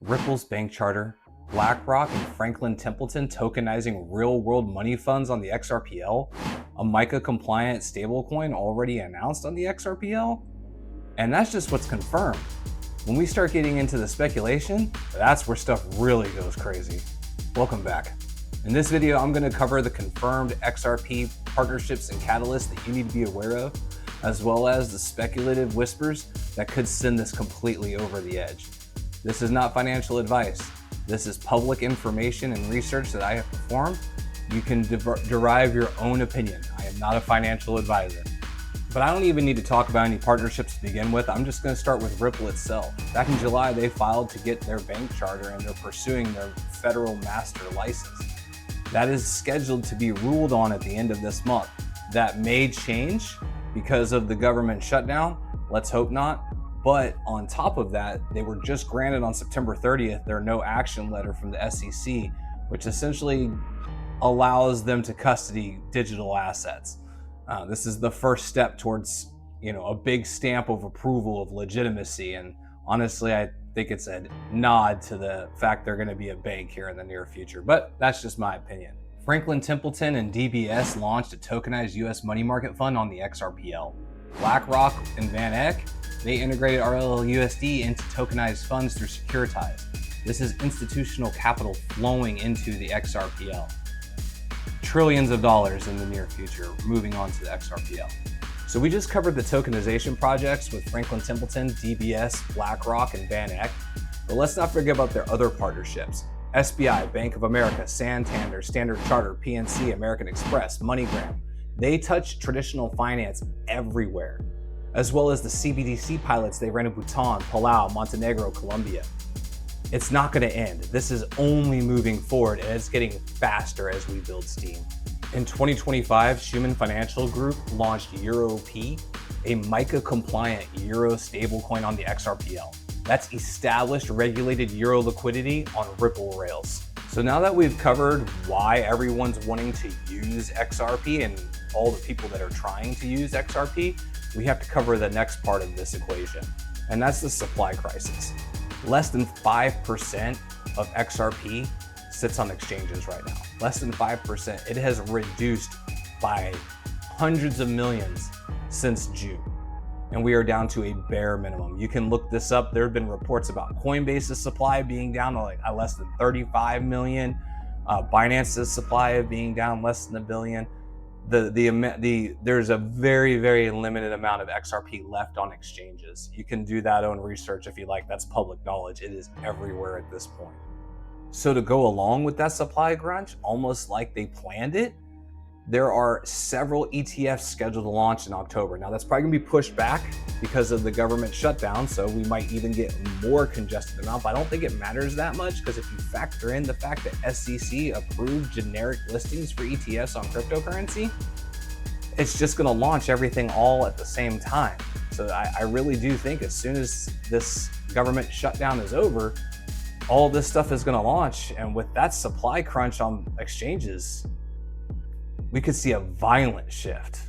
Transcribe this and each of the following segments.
Ripple's bank charter, BlackRock and Franklin Templeton tokenizing real-world money funds on the XRPL, a MiCA-compliant stablecoin already announced on the XRPL, and that's just what's confirmed. When we start getting into the speculation, that's where stuff really goes crazy. Welcome back. In this video, I'm going to cover the confirmed XRP partnerships and catalysts that you need to be aware of, as well as the speculative whispers that could send this completely over the edge. This is not financial advice. This is public information and research that I have performed. You can derive your own opinion. I am not a financial advisor. But I don't even need to talk about any partnerships to begin with. I'm just going to start with Ripple itself. Back in July, they filed to get their bank charter and they're pursuing their federal master license. That is scheduled to be ruled on at the end of this month. That may change because of the government shutdown. Let's hope not. But on top of that, they were just granted on September 30th their no action letter from the SEC, which essentially allows them to custody digital assets. This is the first step towards, a big stamp of approval of legitimacy. And honestly, I think it's a nod to the fact they're going to be a bank here in the near future, but that's just my opinion. Franklin Templeton and DBS launched a tokenized US money market fund on the XRPL. BlackRock and Van Eck, they integrated RLUSD into tokenized funds through Securitize. This is institutional capital flowing into the XRPL. Trillions of dollars in the near future, moving on to the XRPL. So we just covered the tokenization projects with Franklin Templeton, DBS, BlackRock, and Van Eck. But let's not forget about their other partnerships. SBI, Bank of America, Santander, Standard Chartered, PNC, American Express, MoneyGram. They touch traditional finance everywhere, as well as the CBDC pilots they ran in Bhutan, Palau, Montenegro, Colombia. It's not going to end. This is only moving forward, and it's getting faster as we build steam. In 2025, Schumann Financial Group launched EuroP, a MiCA-compliant Euro stablecoin on the XRPL. That's established regulated Euro liquidity on Ripple rails. So now that we've covered why everyone's wanting to use XRP and all the people that are trying to use XRP, we have to cover the next part of this equation, and that's the supply crisis. Less than 5% of XRP sits on exchanges right now. Less than 5%. It has reduced by hundreds of millions since June. And we are down to a bare minimum. You can look this up. There have been reports about Coinbase's supply being down to less than 35 million. Binance's supply being down less than 1 billion. There's a very, very limited amount of XRP left on exchanges. You can do that own research if you like. That's public knowledge. It is everywhere at this point. So to go along with that supply crunch, almost like they planned it, there are several ETFs scheduled to launch in October. Now that's probably gonna be pushed back because of the government shutdown, so we might even get more congested amount, but I don't think it matters that much because if you factor in the fact that SEC approved generic listings for ETFs on cryptocurrency, it's just gonna launch everything all at the same time. So I really do think as soon as this government shutdown is over, all this stuff is gonna launch, and with that supply crunch on exchanges, we could see a violent shift.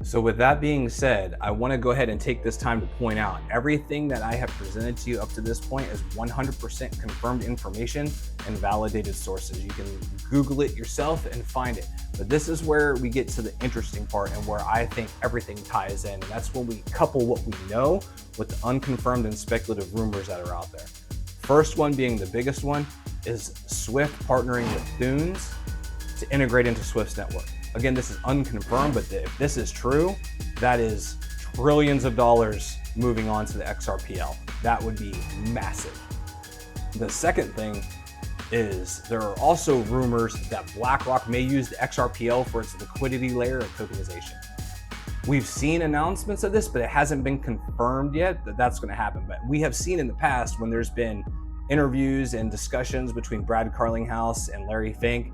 So with that being said, I want to go ahead and take this time to point out everything that I have presented to you up to this point is 100% confirmed information and validated sources. You can Google it yourself and find it. But this is where we get to the interesting part and where I think everything ties in. And that's when we couple what we know with the unconfirmed and speculative rumors that are out there. First one being the biggest one is Swift partnering with Thunes to integrate into Swift's network. Again, this is unconfirmed, but if this is true, that is trillions of dollars moving on to the XRPL. That would be massive. The second thing is there are also rumors that BlackRock may use the XRPL for its liquidity layer of tokenization. We've seen announcements of this, but it hasn't been confirmed yet that that's going to happen. But we have seen in the past when there's been interviews and discussions between Brad Carlinghouse and Larry Fink,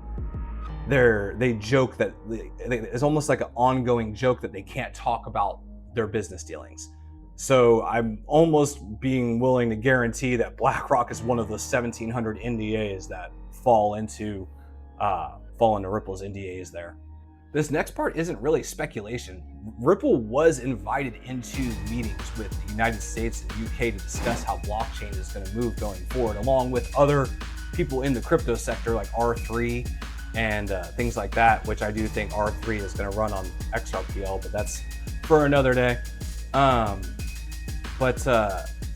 they joke that it's almost like an ongoing joke that they can't talk about their business dealings. So I'm almost being willing to guarantee that BlackRock is one of the 1,700 NDAs that fall into Ripple's NDAs there. This next part isn't really speculation. Ripple was invited into meetings with the United States and UK to discuss how blockchain is going to move going forward, along with other people in the crypto sector like R3 and things like that, which I do think R3 is going to run on XRPL, but that's for another day.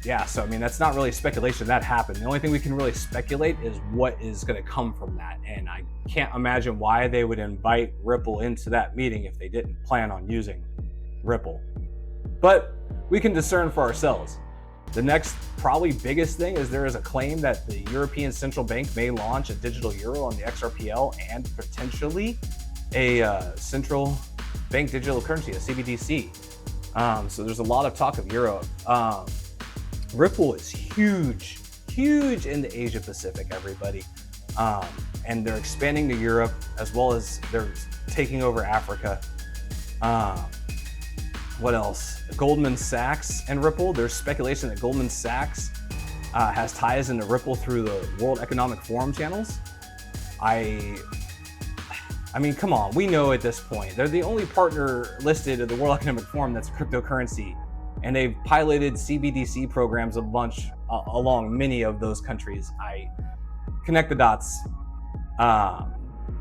Yeah, so I mean, that's not really speculation. That happened. The only thing we can really speculate is what is going to come from that. And I can't imagine why they would invite Ripple into that meeting if they didn't plan on using Ripple. But we can discern for ourselves. The next probably biggest thing is there is a claim that the European Central Bank may launch a digital euro on the XRPL and potentially a central bank digital currency, a CBDC. So there's a lot of talk of euro. Ripple is huge in the Asia Pacific, everybody. And they're expanding to Europe as well as they're taking over Africa. What else? Goldman Sachs and Ripple. There's speculation that Goldman Sachs has ties into Ripple through the World Economic Forum channels. I mean, come on, we know at this point. They're the only partner listed at the World Economic Forum that's a cryptocurrency. And they've piloted CBDC programs a bunch along many of those countries. I connect the dots.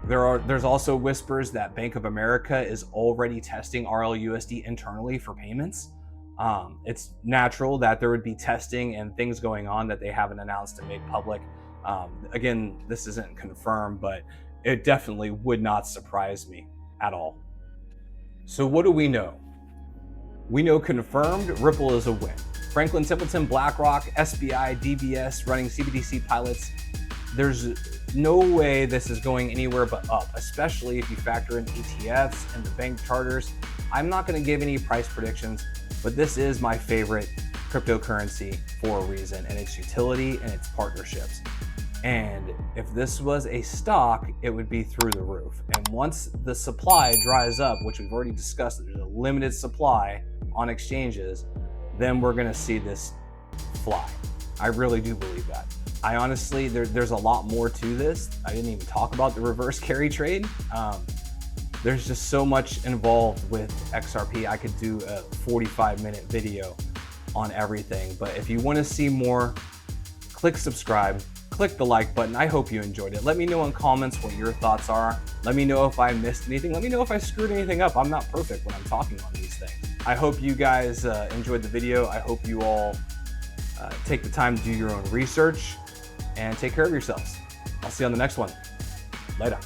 There's also whispers that Bank of America is already testing RLUSD internally for payments. It's natural that there would be testing and things going on that they haven't announced and made public. Again, this isn't confirmed, but it definitely would not surprise me at all. So what do we know? We know confirmed Ripple is a win. Franklin Templeton, BlackRock, SBI, DBS running CBDC pilots. There's no way this is going anywhere but up, especially if you factor in ETFs and the bank charters. I'm not going to give any price predictions, but this is my favorite cryptocurrency for a reason, and its utility and its partnerships. And if this was a stock, it would be through the roof. And once the supply dries up, which we've already discussed, that there's a limited supply on exchanges, then we're going to see this fly. I really do believe that. I honestly, there's a lot more to this. I didn't even talk about the reverse carry trade. There's just so much involved with XRP. I could do a 45-minute video on everything. But if you want to see more, click subscribe, click the like button. I hope you enjoyed it. Let me know in comments what your thoughts are. Let me know if I missed anything. Let me know if I screwed anything up. I'm not perfect when I'm talking on these things. I hope you guys enjoyed the video. I hope you all take the time to do your own research and take care of yourselves. I'll see you on the next one. Later.